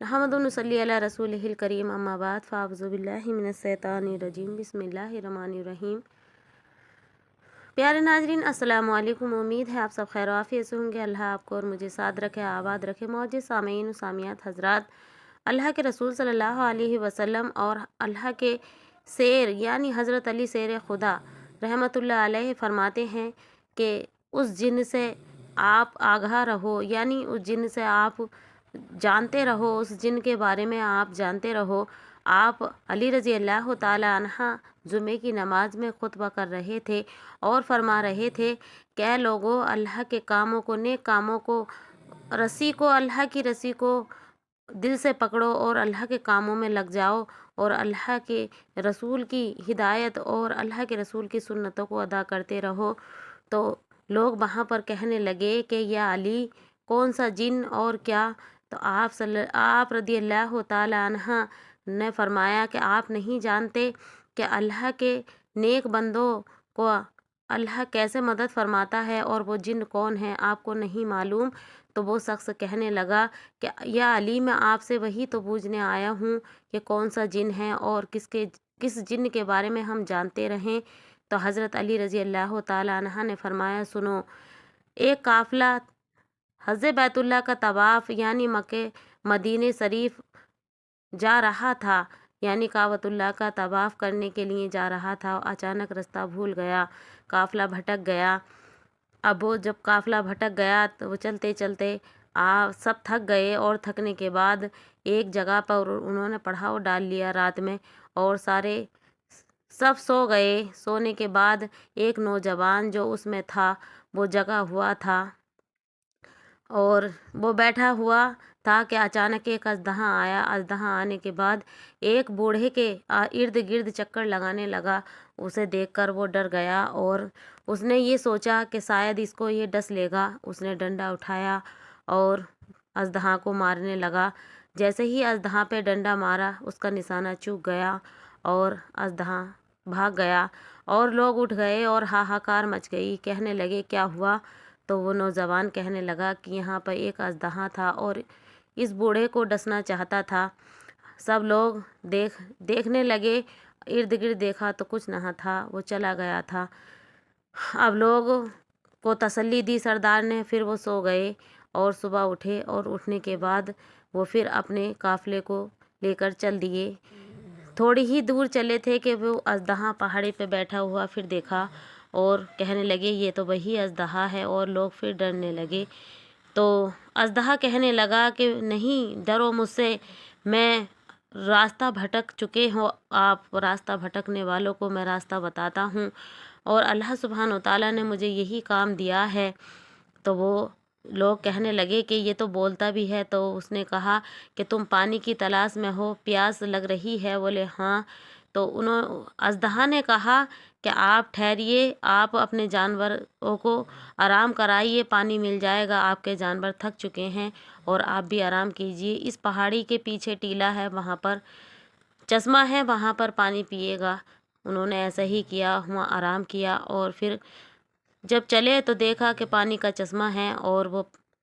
नहमदु व नसल्ली अला रसूलिहिल करीम अम्मा बाद फ़अऊज़ु बिल्लाहि मिनश्शैतानिर रजीम बिस्मिल्लाहिर रहमानिर रहीम। प्यारे नाजरीन अस्सलामु अलैकुम। उम्मीद है आप सब खैर आफियत से होंगे। अल्लाह आपको और मुझे साथ रखे, आबाद रखे। मौजूद सामीन व सामियात हजरात, अल्लाह के रसूल सल्लल्लाहु अलैहि वसल्लम और अल्लाह के शेर यानी हज़रत अली शेर खुदा रहमतुल्लाह अलैहि फरमाते हैं कि उस जिन से आप आगाह रहो, यानी उस जिन से आप जानते रहो, उस जिन के बारे में आप जानते रहो। आप अली रज़ी अल्लाह ताला अन्हा जुमे की नमाज में खुतबा कर रहे थे और फरमा रहे थे कि ऐ लोगों, अल्लाह के कामों को, नेक कामों को, रस्सी को, अल्लाह की रस्सी को दिल से पकड़ो और अल्लाह के कामों में लग जाओ और अल्लाह के रसूल की हिदायत और अल्लाह के रसूल की सुन्नतों को अदा करते रहो। तो लोग वहाँ पर कहने लगे कि या अली, कौन सा जिन और क्या? तो आप रज़ी अल्लाह ताला अन्हा ने फरमाया कि आप नहीं जानते कि अल्लाह के नेक बंदों को अल्लाह कैसे मदद फरमाता है और वो जिन कौन है, आपको नहीं मालूम? तो वो शख्स कहने लगा कि या अली, मैं आपसे वही तो पूछने आया हूँ कि कौन सा जिन है और किस जिन के बारे में हम जानते रहें। तो हज़रत अली रज़ी अल्लाह ताला अन्हा ने फरमाया, सुनो, एक काफ़िला हज बैतुल्लाह का तवाफ़ यानी मक्के मदीने शरीफ जा रहा था, यानी काबतुल्लाह का तवाफ़ करने के लिए जा रहा था। अचानक रास्ता भूल गया, काफ़िला भटक गया। अब वो जब काफ़िला भटक गया तो वो चलते चलते सब थक गए और थकने के बाद एक जगह पर उन्होंने पड़ाव डाल लिया रात में और सब सो गए। सोने के बाद एक नौजवान जो उसमें था वो जगा हुआ था और वो बैठा हुआ था कि अचानक एक अजदहा आया। अजदहा आने के बाद एक बूढ़े के इर्द गिर्द चक्कर लगाने लगा। उसे देखकर वो डर गया और उसने ये सोचा कि शायद इसको ये डस लेगा। उसने डंडा उठाया और अजदहा को मारने लगा। जैसे ही अजदहा पे डंडा मारा, उसका निशाना चूक गया और अजदहा भाग गया और लोग उठ गए और हाहाकार मच गई। कहने लगे क्या हुआ? तो वो नौजवान कहने लगा कि यहाँ पर एक अजदहा था और इस बूढ़े को डसना चाहता था। सब लोग देखने लगे, इर्द गिर्द देखा तो कुछ ना था, वो चला गया था। अब लोग को तसल्ली दी सरदार ने, फिर वो सो गए और सुबह उठे और उठने के बाद वो फिर अपने काफ़िले को लेकर चल दिए। थोड़ी ही दूर चले थे कि वो अजदहा पहाड़ी पे बैठा हुआ फिर देखा और कहने लगे ये तो वही अजदहा है और लोग फिर डरने लगे। तो अजदहा कहने लगा कि नहीं, डरो मुझसे, मैं रास्ता भटक चुके हो आप, रास्ता भटकने वालों को मैं रास्ता बताता हूँ और अल्लाह सुब्हान व तआला ने मुझे यही काम दिया है। तो वो लोग कहने लगे कि ये तो बोलता भी है। तो उसने कहा कि तुम पानी की तलाश में हो, प्यास लग रही है? बोले हाँ। तो अजदहा ने कहा कि आप ठहरिए, आप अपने जानवरों को आराम कराइए, पानी मिल जाएगा, आपके जानवर थक चुके हैं और आप भी आराम कीजिए। इस पहाड़ी के पीछे टीला है, वहाँ पर चश्मा है, वहाँ पर पानी पिएगा। उन्होंने ऐसा ही किया, वहाँ आराम किया और फिर जब चले तो देखा कि पानी का चश्मा है और वो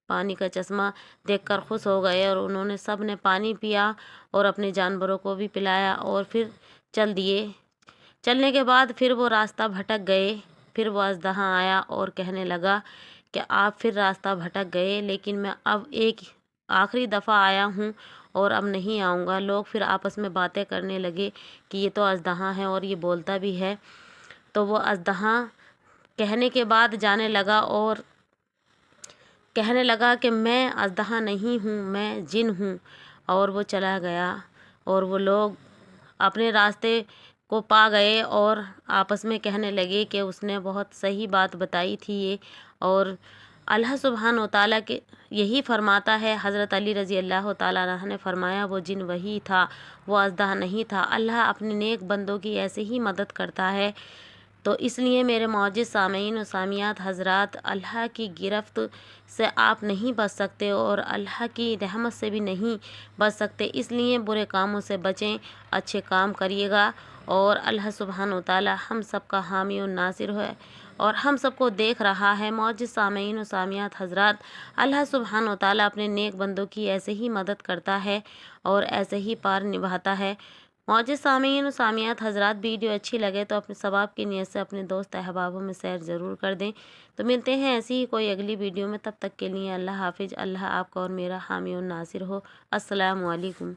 पानी का चश्मा देखकर खुश हो गए और उन्होंने सब ने पानी पिया और अपने जानवरों को भी पिलाया और फिर चल दिए। चलने के बाद फिर वो रास्ता भटक गए। फिर वो अजदहा आया और कहने लगा कि आप फिर रास्ता भटक गए, लेकिन मैं अब एक आखिरी दफ़ा आया हूँ और अब नहीं आऊँगा। लोग फिर आपस में बातें करने लगे कि ये तो अजदहा है और ये बोलता भी है। तो वो अजदहा कहने के बाद जाने लगा और कहने लगा कि मैं अजदहा नहीं हूँ, मैं जिन हूँ, और वो चला गया और वो लोग अपने रास्ते को पा गए और आपस में कहने लगे कि उसने बहुत सही बात बताई थी ये। और अल्लाह सुब्हान व तआला के यही फरमाता है, हज़रत अली रज़ी अल्लाह ताला अन्हु ने फरमाया वो जिन वही था, वो अजदहा नहीं था। अल्लाह अपने नेक बंदों की ऐसे ही मदद करता है। तो इसलिए मेरे मौजूद सामीन और सामियात हजरात, अल्लाह की गिरफ्त से आप नहीं बच सकते और अल्लाह की रहमत से भी नहीं बच सकते। इसलिए बुरे कामों से बचें, अच्छे काम करिएगा और अल्लाह सुब्हान व तआला हम सब का हामी और नासिर है اور ہم سب کو دیکھ رہا ہے۔ معزز سامعین و سامعات حضرات، اللہ سبحانہ و تعالیٰ اپنے نیک بندوں کی ایسے ہی مدد کرتا ہے اور ایسے ہی پار نبھاتا ہے۔ معزز سامعین و سامعات حضرات، ویڈیو اچھی لگے تو اپنے ثواب کی نیت سے اپنے دوست احبابوں میں شیئر ضرور کر دیں۔ تو ملتے ہیں ایسی ہی کوئی اگلی ویڈیو میں، تب تک کے لیے اللہ حافظ۔ اللہ آپ کا اور میرا حامی و ناصر ہو۔ السلام علیکم۔